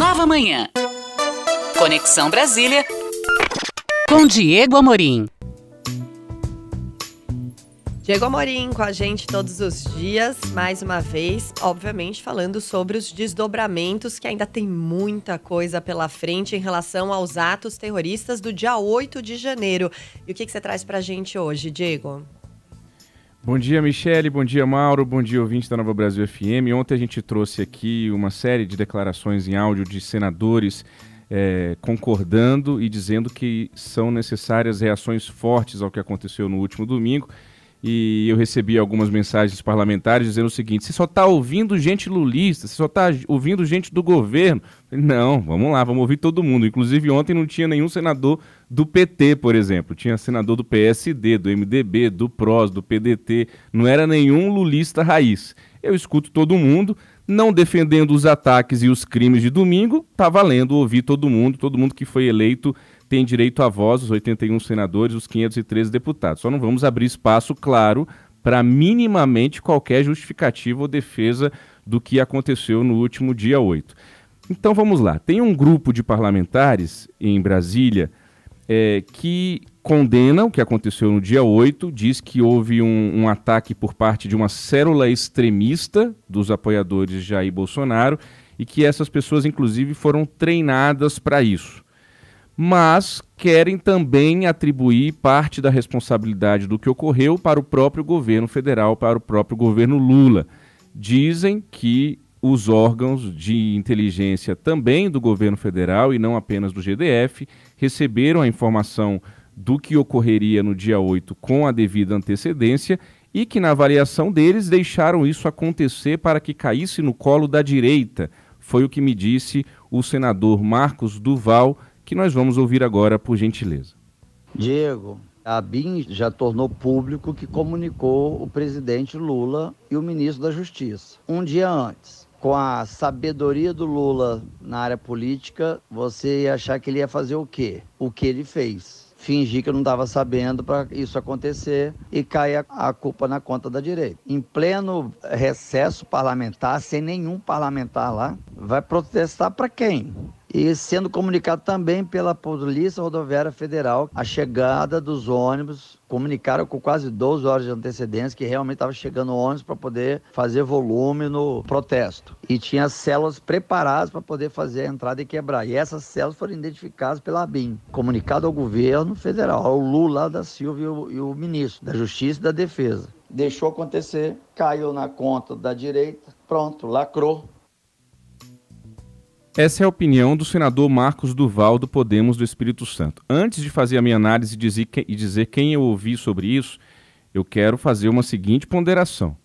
Nova Manhã. Conexão Brasília com Diego Amorim. Diego Amorim com a gente todos os dias, mais uma vez, obviamente falando sobre os desdobramentos, que ainda tem muita coisa pela frente em relação aos atos terroristas do dia 8 de janeiro. E o que você traz pra gente hoje, Diego? Bom dia, Michele, bom dia, Mauro, bom dia, ouvintes da Nova Brasil FM. Ontem a gente trouxe aqui uma série de declarações em áudio de senadores concordando e dizendo que são necessárias reações fortes ao que aconteceu no último domingo. E eu recebi algumas mensagens parlamentares dizendo o seguinte: você só está ouvindo gente lulista, você só está ouvindo gente do governo. Não, vamos lá, vamos ouvir todo mundo. Inclusive ontem não tinha nenhum senador do PT, por exemplo. Tinha senador do PSD, do MDB, do PROS, do PDT. Não era nenhum lulista raiz. Eu escuto todo mundo, não defendendo os ataques e os crimes de domingo. Tá valendo ouvir todo mundo que foi eleito tem direito à voz, os 81 senadores, os 513 deputados. Só não vamos abrir espaço, claro, para minimamente qualquer justificativa ou defesa do que aconteceu no último dia 8. Então vamos lá. Tem um grupo de parlamentares em Brasília que condena o que aconteceu no dia 8, diz que houve um ataque por parte de uma célula extremista dos apoiadores de Jair Bolsonaro e que essas pessoas, inclusive, foram treinadas para isso. Mas querem também atribuir parte da responsabilidade do que ocorreu para o próprio governo federal, para o próprio governo Lula. Dizem que os órgãos de inteligência também do governo federal e não apenas do GDF receberam a informação do que ocorreria no dia 8 com a devida antecedência e que na avaliação deles deixaram isso acontecer para que caísse no colo da direita. Foi o que me disse o senador Marcos Duval, que nós vamos ouvir agora, por gentileza. Diego, a ABIN já tornou público que comunicou o presidente Lula e o ministro da Justiça. Um dia antes, com a sabedoria do Lula na área política, você ia achar que ele ia fazer o quê? O que ele fez. Fingir que eu não estava sabendo para isso acontecer e cair a culpa na conta da direita. Em pleno recesso parlamentar, sem nenhum parlamentar lá, vai protestar para quem? E sendo comunicado também pela Polícia Rodoviária Federal a chegada dos ônibus, comunicaram com quase 12 horas de antecedência que realmente estava chegando ônibus para poder fazer volume no protesto. E tinha células preparadas para poder fazer a entrada e quebrar. E essas células foram identificadas pela ABIN, comunicado ao governo federal, ao Lula da Silva e o ministro da Justiça e da Defesa. Deixou acontecer, caiu na conta da direita, pronto, lacrou. Essa é a opinião do senador Marcos Duval, do Podemos do Espírito Santo. Antes de fazer a minha análise e dizer quem eu ouvi sobre isso, eu quero fazer uma seguinte ponderação.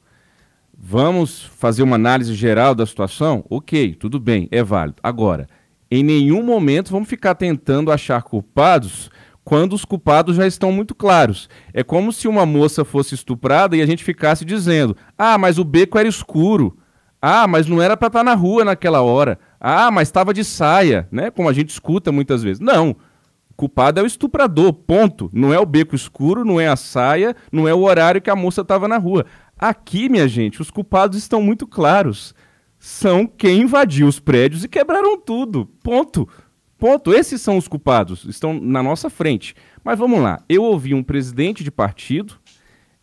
Vamos fazer uma análise geral da situação? Ok, tudo bem, é válido. Agora, em nenhum momento vamos ficar tentando achar culpados quando os culpados já estão muito claros. É como se uma moça fosse estuprada e a gente ficasse dizendo: ah, mas o beco era escuro. Ah, mas não era para estar na rua naquela hora. Ah, mas estava de saia, né? Como a gente escuta muitas vezes. Não, o culpado é o estuprador, ponto. Não é o beco escuro, não é a saia, não é o horário que a moça estava na rua. Aqui, minha gente, os culpados estão muito claros. São quem invadiu os prédios e quebraram tudo, ponto. Ponto. Esses são os culpados, estão na nossa frente. Mas vamos lá, eu ouvi um presidente de partido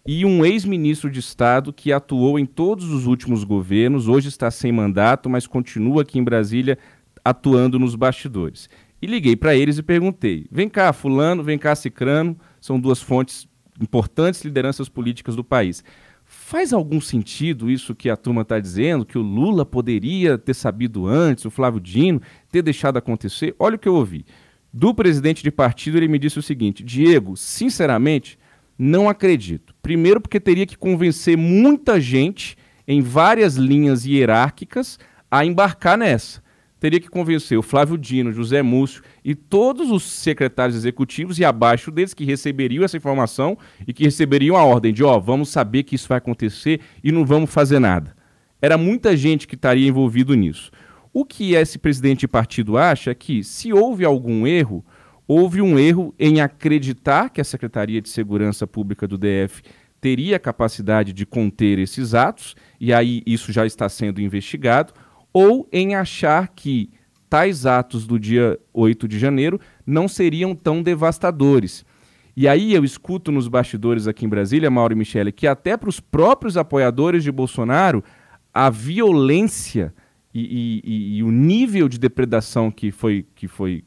e um ex-ministro de Estado que atuou em todos os últimos governos, hoje está sem mandato, mas continua aqui em Brasília atuando nos bastidores. E liguei para eles e perguntei: vem cá fulano, vem cá cicrano, são duas fontes importantes lideranças políticas do país. Faz algum sentido isso que a turma está dizendo, que o Lula poderia ter sabido antes, o Flávio Dino, ter deixado acontecer? Olha o que eu ouvi. Do presidente de partido, ele me disse o seguinte: Diego, sinceramente, não acredito. Primeiro porque teria que convencer muita gente em várias linhas hierárquicas a embarcar nessa. Teria que convencer o Flávio Dino, José Múcio e todos os secretários executivos e abaixo deles que receberiam essa informação e que receberiam a ordem de, vamos saber que isso vai acontecer e não vamos fazer nada. Era muita gente que estaria envolvido nisso. O que esse presidente de partido acha é que, se houve algum erro, houve um erro em acreditar que a Secretaria de Segurança Pública do DF teria a capacidade de conter esses atos, e aí isso já está sendo investigado, ou em achar que tais atos do dia 8 de janeiro não seriam tão devastadores. E aí eu escuto nos bastidores aqui em Brasília, Mauro e Michele, que até para os próprios apoiadores de Bolsonaro, a violência e o nível de depredação que foi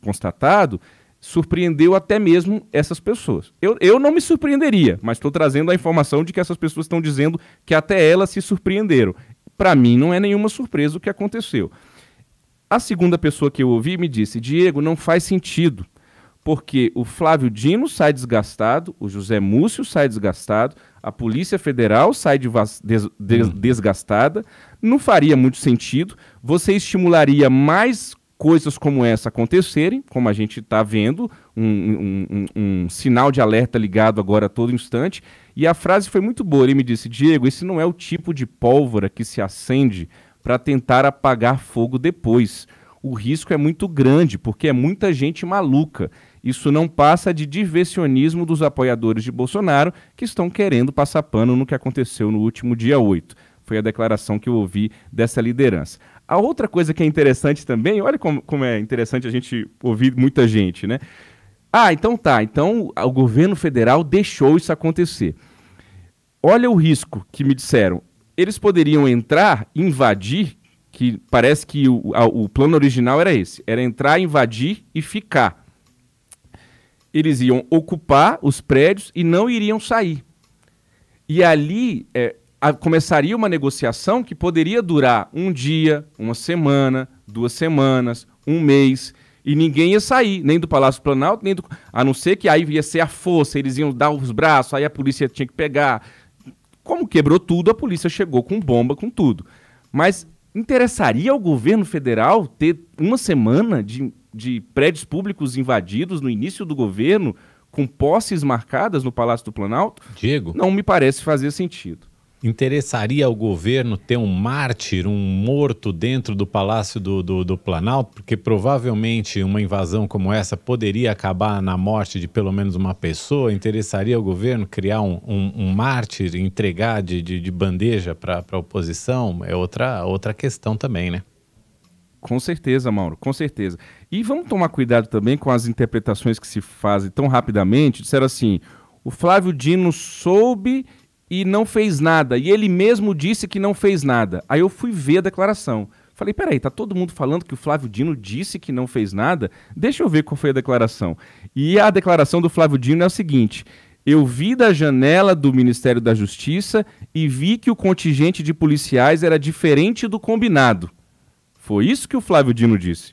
constatado surpreendeu até mesmo essas pessoas. Eu não me surpreenderia, mas estou trazendo a informação de que essas pessoas estão dizendo que até elas se surpreenderam. Para mim não é nenhuma surpresa o que aconteceu. A segunda pessoa que eu ouvi me disse: Diego, não faz sentido, porque o Flávio Dino sai desgastado, o José Múcio sai desgastado, a Polícia Federal sai desgastada, não faria muito sentido, você estimularia mais coisas como essa acontecerem, como a gente está vendo, um sinal de alerta ligado agora a todo instante, e a frase foi muito boa, ele me disse: Diego, esse não é o tipo de pólvora que se acende para tentar apagar fogo depois. O risco é muito grande, porque é muita gente maluca. Isso não passa de diversionismo dos apoiadores de Bolsonaro que estão querendo passar pano no que aconteceu no último dia 8. Foi a declaração que eu ouvi dessa liderança. A outra coisa que é interessante também, olha como é interessante a gente ouvir muita gente, né? Então o governo federal deixou isso acontecer. Olha o risco que me disseram. Eles poderiam entrar, invadir, que parece que o plano original era esse, era entrar, invadir e ficar. Eles iam ocupar os prédios e não iriam sair. E ali começaria uma negociação que poderia durar um dia, uma semana, 2 semanas, um mês, e ninguém ia sair, nem do Palácio Planalto, a não ser que aí ia ser a força, eles iam dar os braços, aí a polícia tinha que pegar. Como quebrou tudo, a polícia chegou com bomba, com tudo. Mas interessaria ao governo federal ter uma semana de prédios públicos invadidos no início do governo, com posses marcadas no Palácio do Planalto? Diego? Não me parece fazer sentido. Interessaria ao governo ter um mártir, um morto dentro do Palácio do Planalto? Porque provavelmente uma invasão como essa poderia acabar na morte de pelo menos uma pessoa. Interessaria ao governo criar um mártir, entregar de bandeja para a oposição? É outra questão também, né? Com certeza, Mauro, com certeza. E vamos tomar cuidado também com as interpretações que se fazem tão rapidamente. Disseram assim: o Flávio Dino soube e não fez nada, e ele mesmo disse que não fez nada. Aí eu fui ver a declaração. Falei, peraí, tá todo mundo falando que o Flávio Dino disse que não fez nada? Deixa eu ver qual foi a declaração. E a declaração do Flávio Dino é o seguinte: eu vi da janela do Ministério da Justiça e vi que o contingente de policiais era diferente do combinado. Foi isso que o Flávio Dino disse.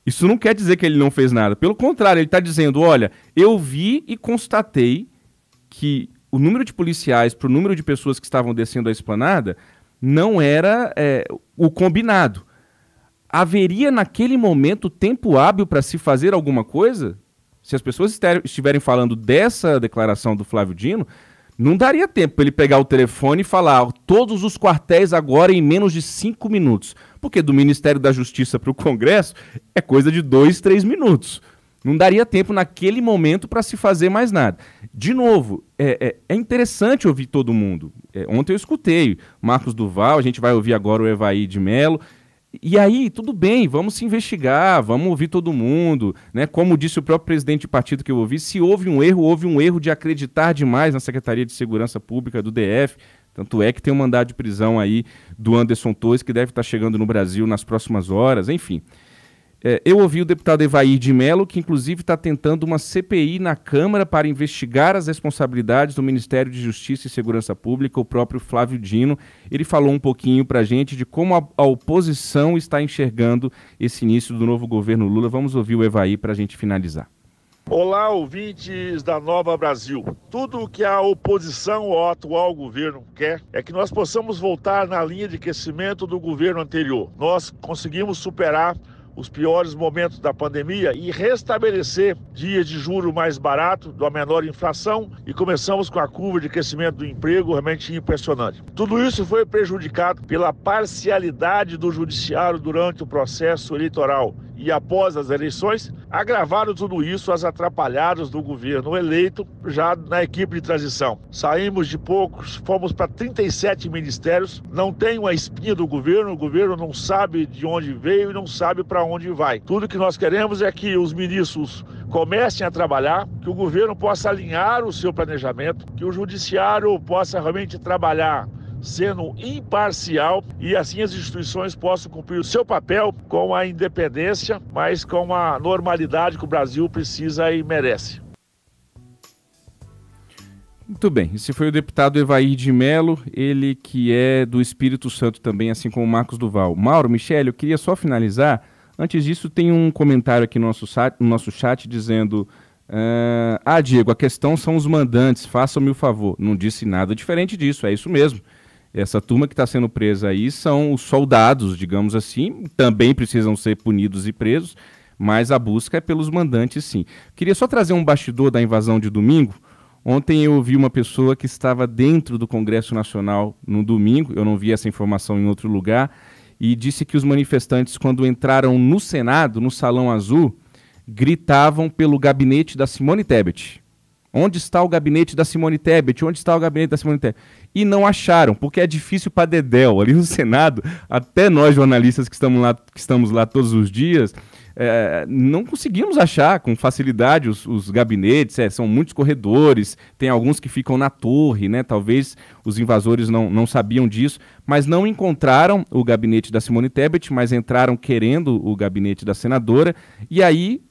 Isso não quer dizer que ele não fez nada. Pelo contrário, ele está dizendo, olha, eu vi e constatei que o número de policiais para o número de pessoas que estavam descendo a esplanada não era o combinado. Haveria naquele momento tempo hábil para se fazer alguma coisa? Se as pessoas estiverem falando dessa declaração do Flávio Dino, não daria tempo para ele pegar o telefone e falar todos os quartéis agora em menos de 5 minutos. Porque do Ministério da Justiça para o Congresso é coisa de 2, 3 minutos. Não daria tempo naquele momento para se fazer mais nada. De novo, é interessante ouvir todo mundo. Ontem eu escutei Marcos Duval, a gente vai ouvir agora o Evaí de Mello. E aí, tudo bem, vamos se investigar, vamos ouvir todo mundo, né? Como disse o próprio presidente de partido que eu ouvi, se houve um erro de acreditar demais na Secretaria de Segurança Pública do DF. Tanto é que tem um mandado de prisão aí do Anderson Torres, que deve estar chegando no Brasil nas próximas horas, enfim. Eu ouvi o deputado Evaí de Mello, que inclusive está tentando uma CPI na Câmara para investigar as responsabilidades do Ministério de Justiça e Segurança Pública, o próprio Flávio Dino. Ele falou um pouquinho para a gente de como a oposição está enxergando esse início do novo governo Lula. Vamos ouvir o Evaí para a gente finalizar. Olá, ouvintes da Nova Brasil. Tudo o que a oposição ao atual governo quer é que nós possamos voltar na linha de crescimento do governo anterior. Nós conseguimos superar os piores momentos da pandemia e restabelecer dias de juro mais barato, da menor inflação, e começamos com a curva de crescimento do emprego realmente impressionante. Tudo isso foi prejudicado pela parcialidade do judiciário durante o processo eleitoral e após as eleições, Agravaram tudo isso as atrapalhadas do governo eleito já na equipe de transição. Saímos de poucos, fomos para 37 ministérios, não tem uma espinha do governo, o governo não sabe de onde veio e não sabe para onde vai. Tudo que nós queremos é que os ministros comecem a trabalhar, que o governo possa alinhar o seu planejamento, que o judiciário possa realmente trabalhar sendo imparcial e assim as instituições possam cumprir o seu papel com a independência, mas com a normalidade que o Brasil precisa e merece. Muito bem, esse foi o deputado Evair de Mello, ele que é do Espírito Santo também, assim como o Marcos Duval. Mauro, Michele, eu queria só finalizar, antes disso tem um comentário aqui no nosso chat dizendo... Diego, a questão são os mandantes, façam-me o favor. Não disse nada diferente disso, é isso mesmo. Essa turma que está sendo presa aí são os soldados, digamos assim, também precisam ser punidos e presos, mas a busca é pelos mandantes, sim. Queria só trazer um bastidor da invasão de domingo. Ontem eu ouvi uma pessoa que estava dentro do Congresso Nacional no domingo, eu não vi essa informação em outro lugar, e disse que os manifestantes, quando entraram no Senado, no Salão Azul, gritavam pelo gabinete da Simone Tebet. Onde está o gabinete da Simone Tebet? Onde está o gabinete da Simone Tebet? E não acharam, porque é difícil para dedéu. Ali no Senado, até nós jornalistas que estamos lá todos os dias, não conseguimos achar com facilidade os gabinetes. São muitos corredores, tem alguns que ficam na torre, né? Talvez os invasores não sabiam disso, mas não encontraram o gabinete da Simone Tebet, mas entraram querendo o gabinete da senadora, e aí...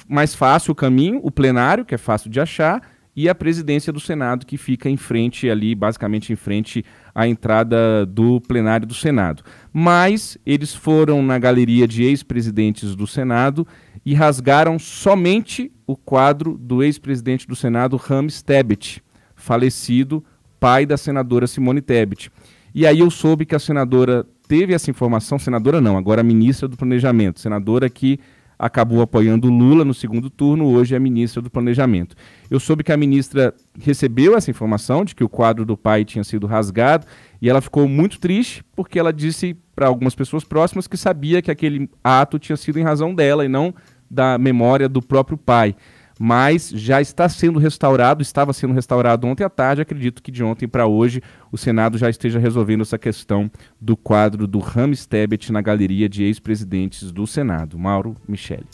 mais fácil o caminho, o plenário, que é fácil de achar, e a presidência do Senado, que fica em frente ali, basicamente em frente à entrada do plenário do Senado. Mas eles foram na galeria de ex-presidentes do Senado e rasgaram somente o quadro do ex-presidente do Senado, Rames Tebet, falecido, pai da senadora Simone Tebet. E aí eu soube que a senadora teve essa informação, senadora não, agora ministra do Planejamento, senadora que acabou apoiando o Lula no segundo turno, hoje é a ministra do Planejamento. Eu soube que a ministra recebeu essa informação de que o quadro do pai tinha sido rasgado e ela ficou muito triste porque ela disse para algumas pessoas próximas que sabia que aquele ato tinha sido em razão dela e não da memória do próprio pai. Mas já está sendo restaurado, estava sendo restaurado ontem à tarde, acredito que de ontem para hoje o Senado já esteja resolvendo essa questão do quadro do Rames Tebet na galeria de ex-presidentes do Senado. Mauro, Michele.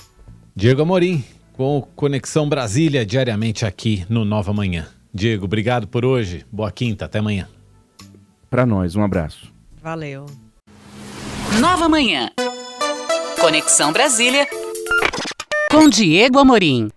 Diego Amorim, com Conexão Brasília, diariamente aqui no Nova Manhã. Diego, obrigado por hoje, boa quinta, até amanhã. Para nós, um abraço. Valeu. Nova Manhã. Conexão Brasília com Diego Amorim.